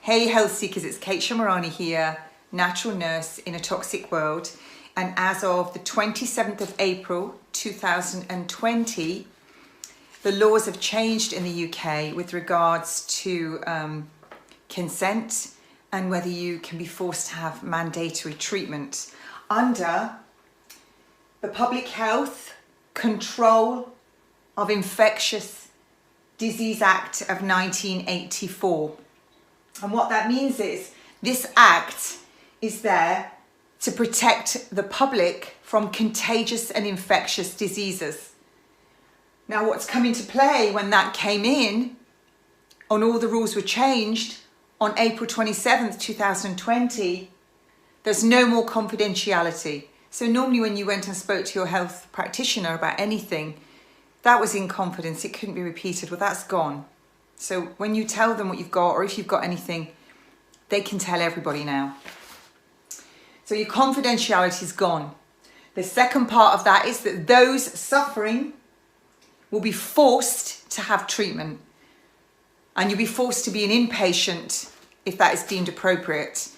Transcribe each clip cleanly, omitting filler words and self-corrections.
Hey Health Seekers, it's Kate Shamarani here, natural nurse in a toxic world. And as of the 27th of April 2020, the laws have changed in the UK with regards to consent and whether you can be forced to have mandatory treatment under the Public Health Control of Infectious Disease Act of 1984. And what that means is this act is there to protect the public from contagious and infectious diseases. Now, what's come into play when that came in, and all the rules were changed on April 27th, 2020, there's no more confidentiality. So normally when you went and spoke to your health practitioner about anything, that was in confidence, it couldn't be repeated. Well, that's gone. So when you tell them what you've got, or if you've got anything, they can tell everybody now. So your confidentiality is gone. The second part of that is that those suffering will be forced to have treatment. And you'll be forced to be an inpatient if that is deemed appropriate.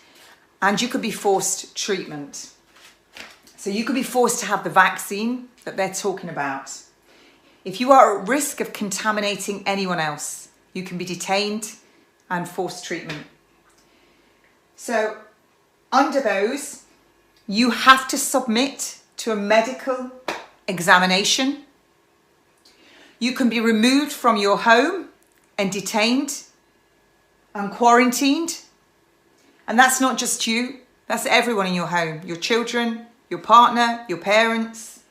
And you could be forced treatment. So you could be forced to have the vaccine that they're talking about. If you are at risk of contaminating anyone else, you can be detained and forced treatment. So under those, you have to submit to a medical examination. You can be removed from your home and detained and quarantined. And that's not just you, that's everyone in your home, your children, your partner, your parents.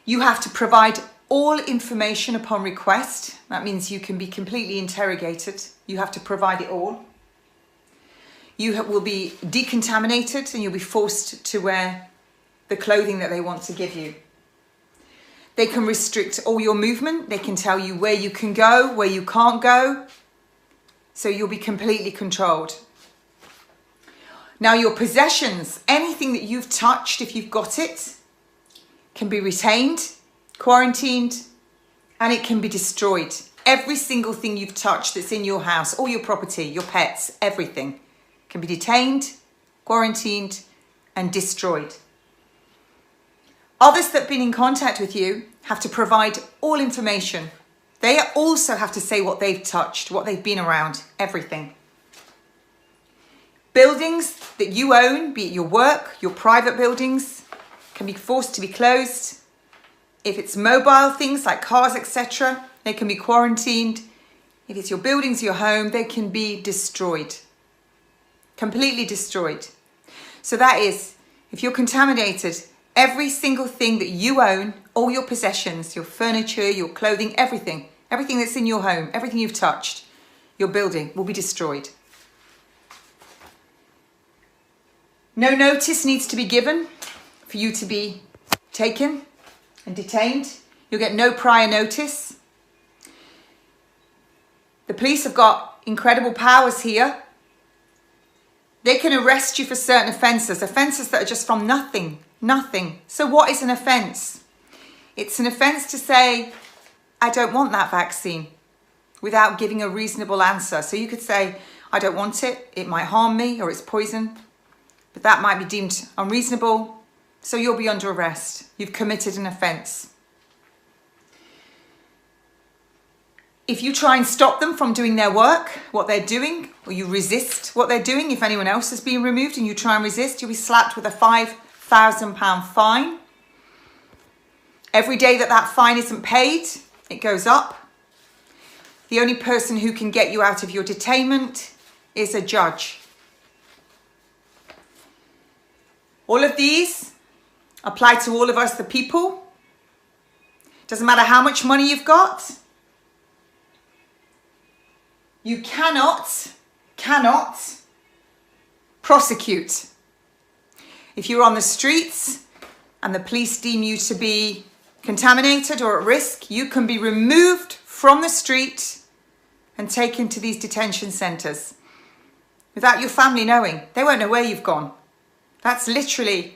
You have to provide all information upon request. That means you can be completely interrogated. You have to provide it all. You will be decontaminated and you'll be forced to wear the clothing that they want to give you. They can restrict all your movement. They can tell you where you can go, where you can't go. So you'll be completely controlled. Now your possessions, anything that you've touched, if you've got it, can be retained, quarantined, and it can be destroyed. Every single thing you've touched that's in your house, all your property, your pets, everything can be detained, quarantined, and destroyed. Others that have been in contact with you have to provide all information. They also have to say what they've touched, what they've been around, everything. Buildings that you own, be it your work, your private buildings, can be forced to be closed. If it's mobile things like cars, etc., they can be quarantined. If it's your buildings, your home, they can be destroyed. Completely destroyed. So that is, if you're contaminated, every single thing that you own, all your possessions, your furniture, your clothing, everything that's in your home, everything you've touched, your building will be destroyed. No notice needs to be given for you to be taken and detained. You'll get no prior notice. The police have got incredible powers here. They can arrest you for certain offences that are just from nothing. So what is an offence? It's an offence to say, I don't want that vaccine, without giving a reasonable answer. So you could say, I don't want it, it might harm me, or it's poison, but that might be deemed unreasonable. So you'll be under arrest. You've committed an offence. If you try and stop them from doing their work, what they're doing, or you resist what they're doing, if anyone else is being removed and you try and resist, you'll be slapped with a £5,000 fine. Every day that fine isn't paid, it goes up. The only person who can get you out of your detainment is a judge. All of these apply to all of us, the people. Doesn't matter how much money you've got. You cannot prosecute. If you're on the streets and the police deem you to be contaminated or at risk, you can be removed from the street and taken to these detention centres without your family knowing. They won't know where you've gone. That's literally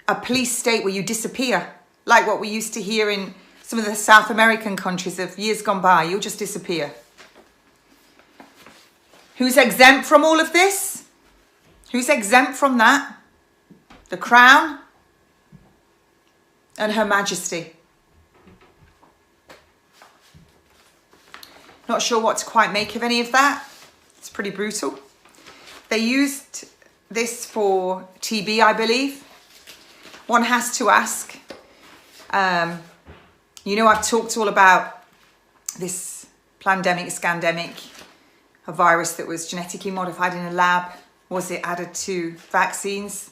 a police state where you disappear, like what we used to hear in some of the South American countries of years gone by. You'll just disappear. Who's exempt from all of this? Who's exempt from that? The Crown and Her Majesty. Not sure what to quite make of any of that. It's pretty brutal. They used this for TB, I believe. One has to ask. You know, I've talked all about this pandemic, scandemic, a virus that was genetically modified in a lab. Was it added to vaccines?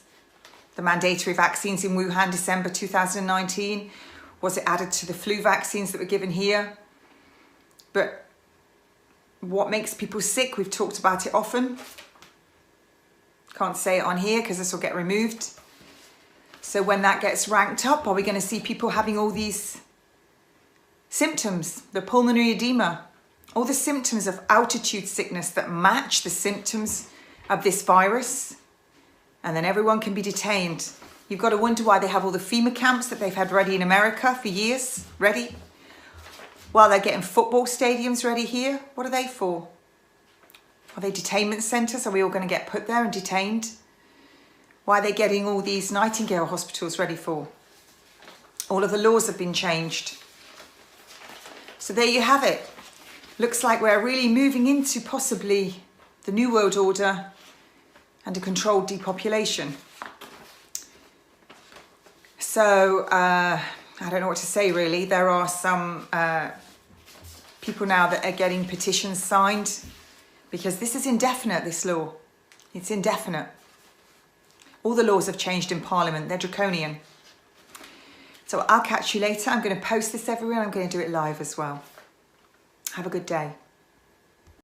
The mandatory vaccines in Wuhan, December 2019. Was it added to the flu vaccines that were given here? But what makes people sick? We've talked about it often. Can't say it on here because this will get removed. So when that gets ranked up, are we going to see people having all these symptoms? The pulmonary edema, all the symptoms of altitude sickness that match the symptoms of this virus. And then everyone can be detained. You've got to wonder why they have all the FEMA camps that they've had ready in America for years, ready. While they're getting football stadiums ready here. What are they for? Are they detainment centres? Are we all going to get put there and detained? Why are they getting all these Nightingale hospitals ready for? All of the laws have been changed. So there you have it. Looks like we're really moving into possibly the New World Order and a controlled depopulation. So I don't know what to say really. There are some people now that are getting petitions signed because this is indefinite, this law. It's indefinite. All the laws have changed in Parliament. They're draconian. So I'll catch you later. I'm going to post this everywhere. I'm going to do it live as well. Have a good day.